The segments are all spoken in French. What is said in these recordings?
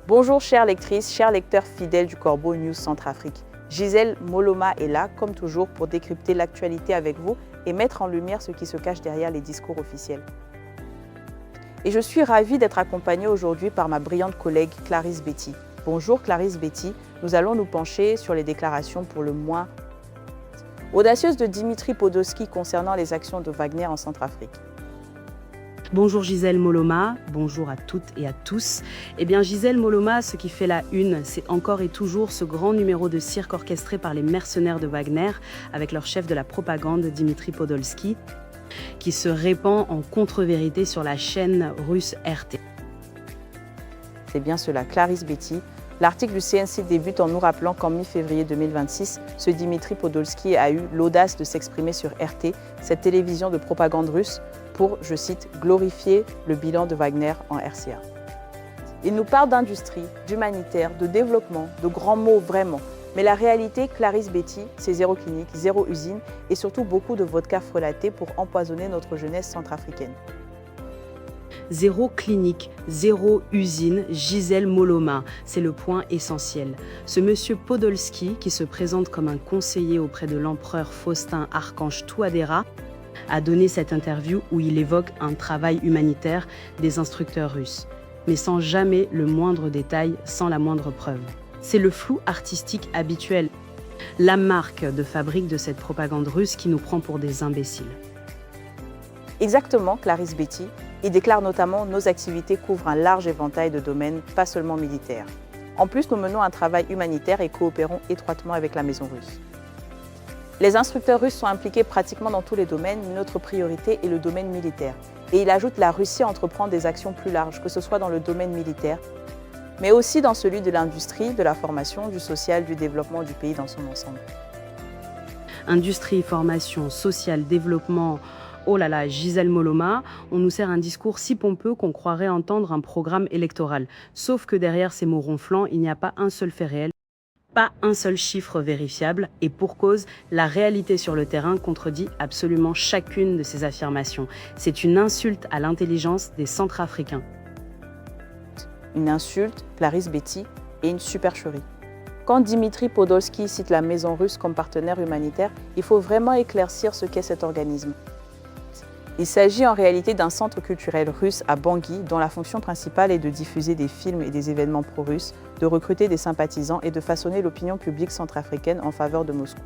Bonjour chères lectrices, chers lecteurs fidèles du Corbeau News Centrafrique. Gisèle Moloma est là, comme toujours, pour décrypter l'actualité avec vous et mettre en lumière ce qui se cache derrière les discours officiels. Et je suis ravie d'être accompagnée aujourd'hui par ma brillante collègue Clarisse Betty. Bonjour Clarisse Betty, nous allons nous pencher sur les déclarations pour le moins audacieuses de Dimitri Podolski concernant les actions de Wagner en Centrafrique. Bonjour Gisèle Moloma, bonjour à toutes et à tous. Eh bien Gisèle Moloma, ce qui fait la une, c'est encore et toujours ce grand numéro de cirque orchestré par les mercenaires de Wagner avec leur chef de la propagande Dimitri Podolski, qui se répand en contre-vérité sur la chaîne russe RT. C'est bien cela, Clarisse Betty. L'article du CNC débute en nous rappelant qu'en mi-février 2026, ce Dimitri Podolski a eu l'audace de s'exprimer sur RT, cette télévision de propagande russe, pour, je cite, glorifier le bilan de Wagner en RCA. Il nous parle d'industrie, d'humanitaire, de développement, de grands mots vraiment. Mais la réalité, Clarisse Betty, c'est zéro clinique, zéro usine et surtout beaucoup de vodka frelaté pour empoisonner notre jeunesse centrafricaine. Zéro clinique, zéro usine, Gisèle Moloma, c'est le point essentiel. Ce monsieur Podolski, qui se présente comme un conseiller auprès de l'empereur Faustin Archange Touadéra, a donné cette interview où il évoque un travail humanitaire des instructeurs russes, mais sans jamais le moindre détail, sans la moindre preuve. C'est le flou artistique habituel, la marque de fabrique de cette propagande russe qui nous prend pour des imbéciles. Exactement, Clarisse Betty. Il déclare notamment « Nos activités couvrent un large éventail de domaines, pas seulement militaires. En plus, nous menons un travail humanitaire et coopérons étroitement avec la maison russe. Les instructeurs russes sont impliqués pratiquement dans tous les domaines, mais notre priorité est le domaine militaire. » Et il ajoute « La Russie entreprend des actions plus larges, que ce soit dans le domaine militaire, mais aussi dans celui de l'industrie, de la formation, du social, du développement du pays dans son ensemble. » Industrie, formation, social, développement. Oh là là, Gisèle Moloma, on nous sert un discours si pompeux qu'on croirait entendre un programme électoral. Sauf que derrière ces mots ronflants, il n'y a pas un seul fait réel, pas un seul chiffre vérifiable, et pour cause, la réalité sur le terrain contredit absolument chacune de ces affirmations. C'est une insulte à l'intelligence des Centrafricains. Une insulte, Clarisse Betty, et une supercherie. Quand Dimitri Podolski cite la maison russe comme partenaire humanitaire, il faut vraiment éclaircir ce qu'est cet organisme. Il s'agit en réalité d'un centre culturel russe à Bangui dont la fonction principale est de diffuser des films et des événements pro-russes, de recruter des sympathisants et de façonner l'opinion publique centrafricaine en faveur de Moscou.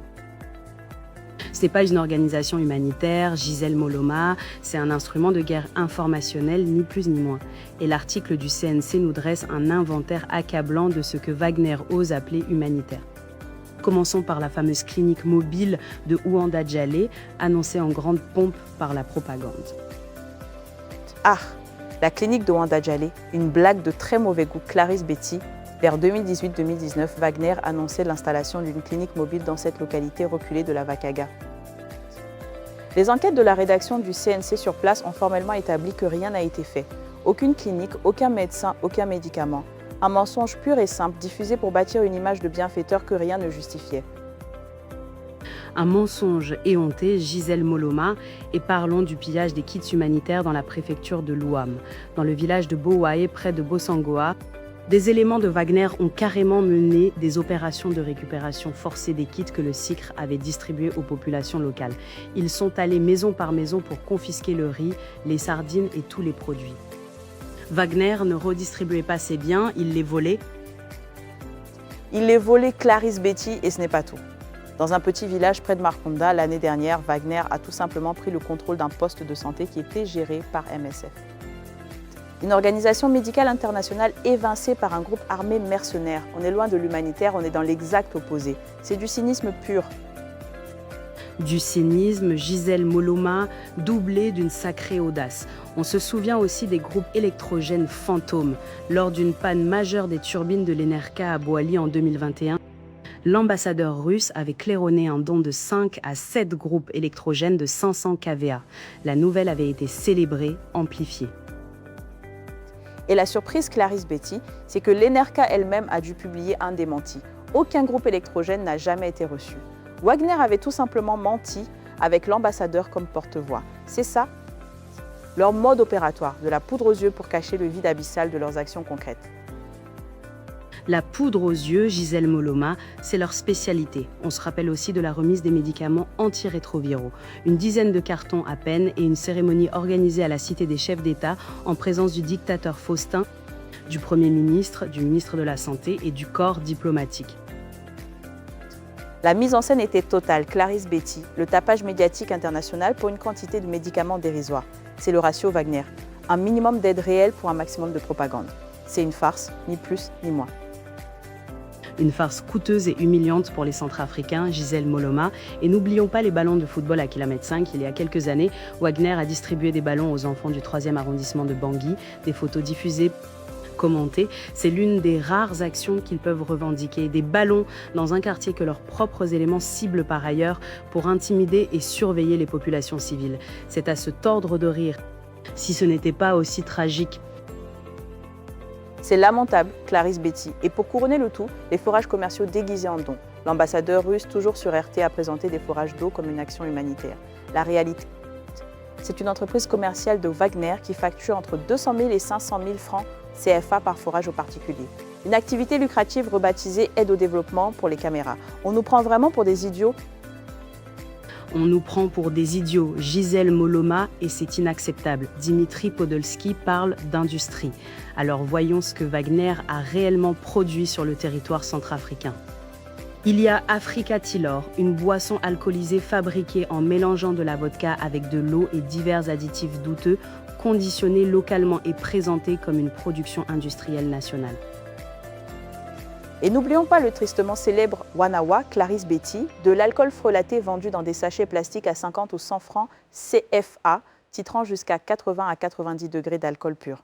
Ce n'est pas une organisation humanitaire, Gisèle Moloma, c'est un instrument de guerre informationnel, ni plus ni moins. Et l'article du CNC nous dresse un inventaire accablant de ce que Wagner ose appeler humanitaire. Commençons par la fameuse clinique mobile de Ouanda Djalé, annoncée en grande pompe par la propagande. Ah, la clinique de Ouanda Djalé, une blague de très mauvais goût, Clarisse Betty. Vers 2018-2019, Wagner annonçait l'installation d'une clinique mobile dans cette localité reculée de la Vakaga. Les enquêtes de la rédaction du CNC sur place ont formellement établi que rien n'a été fait. Aucune clinique, aucun médecin, aucun médicament. Un mensonge pur et simple, diffusé pour bâtir une image de bienfaiteur que rien ne justifiait. Un mensonge éhonté, Gisèle Moloma, et parlons du pillage des kits humanitaires dans la préfecture de l'Ouham. Dans le village de Bowaé, près de Bosangoa, des éléments de Wagner ont carrément mené des opérations de récupération forcée des kits que le SICR avait distribués aux populations locales. Ils sont allés maison par maison pour confisquer le riz, les sardines et tous les produits. Wagner ne redistribuait pas ses biens, il les volait. Il les volait, Clarisse Betty, et ce n'est pas tout. Dans un petit village près de Marconda, l'année dernière, Wagner a tout simplement pris le contrôle d'un poste de santé qui était géré par MSF. Une organisation médicale internationale évincée par un groupe armé mercenaire. On est loin de l'humanitaire, on est dans l'exact opposé. C'est du cynisme pur. Du cynisme, Gisèle Moloma, doublé d'une sacrée audace. On se souvient aussi des groupes électrogènes fantômes. Lors d'une panne majeure des turbines de l'Enerca à Boali en 2021, l'ambassadeur russe avait claironné un don de 5 à 7 groupes électrogènes de 500 kVA. La nouvelle avait été célébrée, amplifiée. Et la surprise, Clarisse Betty, c'est que l'Enerca elle-même a dû publier un démenti. Aucun groupe électrogène n'a jamais été reçu. Wagner avait tout simplement menti avec l'ambassadeur comme porte-voix. C'est ça, leur mode opératoire, de la poudre aux yeux pour cacher le vide abyssal de leurs actions concrètes. La poudre aux yeux, Gisèle Moloma, c'est leur spécialité. On se rappelle aussi de la remise des médicaments antirétroviraux. Une dizaine de cartons à peine et une cérémonie organisée à la Cité des chefs d'État en présence du dictateur Faustin, du Premier ministre, du ministre de la Santé et du corps diplomatique. La mise en scène était totale, Clarisse Betty, le tapage médiatique international pour une quantité de médicaments dérisoires. C'est le ratio Wagner. Un minimum d'aide réelle pour un maximum de propagande. C'est une farce, ni plus ni moins. Une farce coûteuse et humiliante pour les Centrafricains, Gisèle Moloma. Et n'oublions pas les ballons de football à kilomètre 5. Il y a quelques années, Wagner a distribué des ballons aux enfants du 3e arrondissement de Bangui. Des photos diffusées, commentées. C'est l'une des rares actions qu'ils peuvent revendiquer. Des ballons dans un quartier que leurs propres éléments ciblent par ailleurs pour intimider et surveiller les populations civiles. C'est à se tordre de rire. Si ce n'était pas aussi tragique. C'est lamentable, Clarisse Betty. Et pour couronner le tout, les forages commerciaux déguisés en dons. L'ambassadeur russe, toujours sur RT, a présenté des forages d'eau comme une action humanitaire. La réalité, c'est une entreprise commerciale de Wagner qui facture entre 200 000 et 500 000 francs CFA par forage aux particuliers. Une activité lucrative rebaptisée aide au développement pour les caméras. On nous prend vraiment pour des idiots? On nous prend pour des idiots, Gisèle Moloma, et c'est inacceptable. Dimitri Podolski parle d'industrie. Alors voyons ce que Wagner a réellement produit sur le territoire centrafricain. Il y a Africa Tylor, une boisson alcoolisée fabriquée en mélangeant de la vodka avec de l'eau et divers additifs douteux, conditionnée localement et présentée comme une production industrielle nationale. Et n'oublions pas le tristement célèbre Wanawa, Clarisse Betty, de l'alcool frelaté vendu dans des sachets plastiques à 50 ou 100 francs CFA, titrant jusqu'à 80 à 90 degrés d'alcool pur.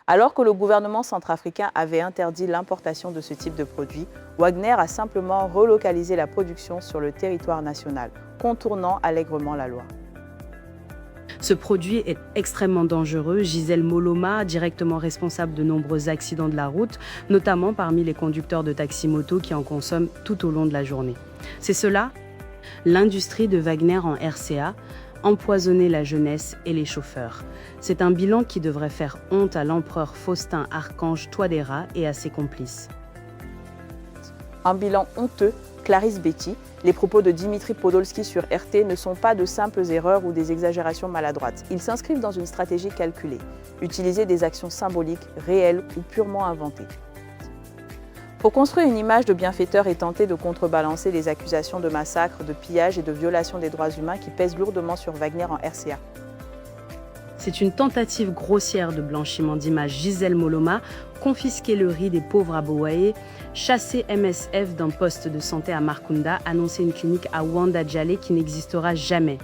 Alors que le gouvernement centrafricain avait interdit l'importation de ce type de produit, Wagner a simplement relocalisé la production sur le territoire national, contournant allègrement la loi. Ce produit est extrêmement dangereux. Gisèle Moloma, directement responsable de nombreux accidents de la route, notamment parmi les conducteurs de taxi-moto qui en consomment tout au long de la journée. C'est cela, l'industrie de Wagner en RCA, empoisonner la jeunesse et les chauffeurs. C'est un bilan qui devrait faire honte à l'empereur Faustin Archange Touadéra et à ses complices. Un bilan honteux, Clarisse Betty. Les propos de Dimitri Podolski sur RT ne sont pas de simples erreurs ou des exagérations maladroites. Ils s'inscrivent dans une stratégie calculée, utiliser des actions symboliques, réelles ou purement inventées. Pour construire une image de bienfaiteur et tenter de contrebalancer les accusations de massacre, de pillage et de violation des droits humains qui pèsent lourdement sur Wagner en RCA. C'est une tentative grossière de blanchiment d'image. Gisèle Moloma, confisquer le riz des pauvres à Boaé, chasser MSF d'un poste de santé à Markunda, annoncer une clinique à Wanda Djallé qui n'existera jamais.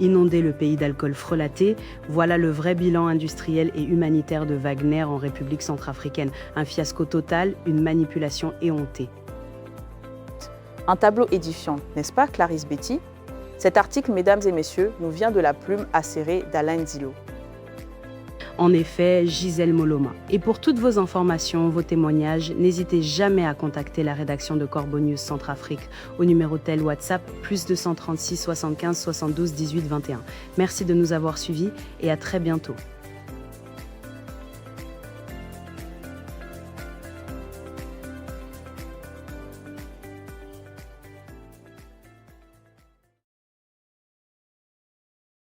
Inonder le pays d'alcool frelaté, voilà le vrai bilan industriel et humanitaire de Wagner en République centrafricaine. Un fiasco total, une manipulation éhontée. Un tableau édifiant, n'est-ce pas, Clarisse Betty? Cet article, mesdames et messieurs, nous vient de la plume acérée d'Alain Nzilo. En effet, Gisèle Moloma. Et pour toutes vos informations, vos témoignages, n'hésitez jamais à contacter la rédaction de Corbeau News Centrafrique au numéro tel WhatsApp +236 75 72 18 21. Merci de nous avoir suivis et à très bientôt.